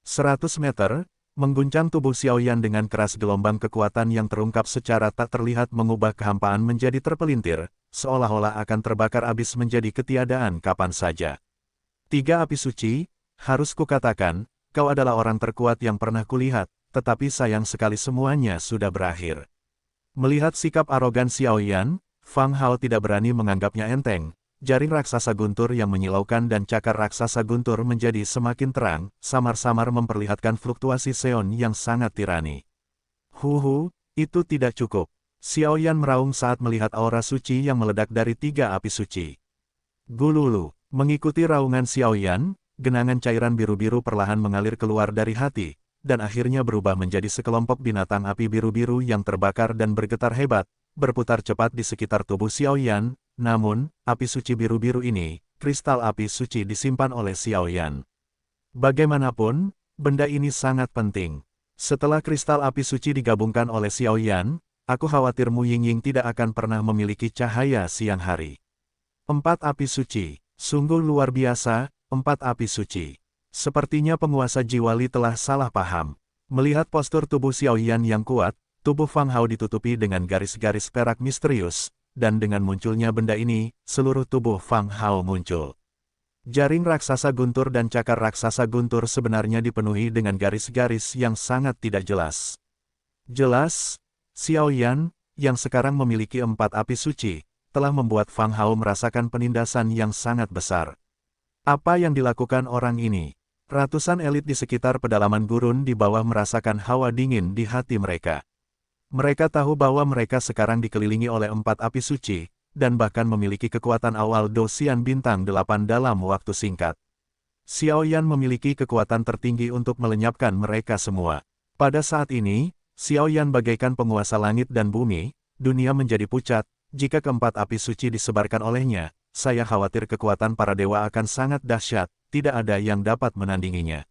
100 meter, mengguncang tubuh Xiaoyan dengan keras. Gelombang kekuatan yang terungkap secara tak terlihat mengubah kehampaan menjadi terpelintir, seolah-olah akan terbakar habis menjadi ketiadaan kapan saja. 3 api suci, harus kukatakan, kau adalah orang terkuat yang pernah kulihat, tetapi sayang sekali semuanya sudah berakhir. Melihat sikap arogan Xiaoyan, Fang Hao tidak berani menganggapnya enteng. Jaring raksasa guntur yang menyilaukan dan cakar raksasa guntur menjadi semakin terang, samar-samar memperlihatkan fluktuasi seon yang sangat tirani. Itu tidak cukup. Xiaoyan meraung saat melihat aura suci yang meledak dari 3 api suci. Gululu, mengikuti raungan Xiaoyan, genangan cairan biru-biru perlahan mengalir keluar dari hati, dan akhirnya berubah menjadi sekelompok binatang api biru-biru yang terbakar dan bergetar hebat, berputar cepat di sekitar tubuh Xiaoyan. Namun, api suci biru-biru ini, kristal api suci disimpan oleh Xiaoyan. Bagaimanapun, benda ini sangat penting. Setelah kristal api suci digabungkan oleh Xiaoyan, aku khawatir Mu Yingying tidak akan pernah memiliki cahaya siang hari. 4 api suci, sungguh luar biasa, 4 api suci. Sepertinya penguasa Jiwali telah salah paham. Melihat postur tubuh Xiaoyan yang kuat, tubuh Fang Hao ditutupi dengan garis-garis perak misterius, dan dengan munculnya benda ini, seluruh tubuh Fang Hao muncul. Jaring raksasa guntur dan cakar raksasa guntur sebenarnya dipenuhi dengan garis-garis yang sangat tidak jelas. Jelas, Xiaoyan, yang sekarang memiliki 4 api suci, telah membuat Fang Hao merasakan penindasan yang sangat besar. Apa yang dilakukan orang ini? Ratusan elit di sekitar pedalaman gurun di bawah merasakan hawa dingin di hati mereka. Mereka tahu bahwa mereka sekarang dikelilingi oleh 4 api suci, dan bahkan memiliki kekuatan awal Dosian bintang 8 dalam waktu singkat. Xiao Yan memiliki kekuatan tertinggi untuk melenyapkan mereka semua. Pada saat ini, Xiao Yan bagaikan penguasa langit dan bumi, dunia menjadi pucat, jika keempat api suci disebarkan olehnya, saya khawatir kekuatan para dewa akan sangat dahsyat, tidak ada yang dapat menandinginya.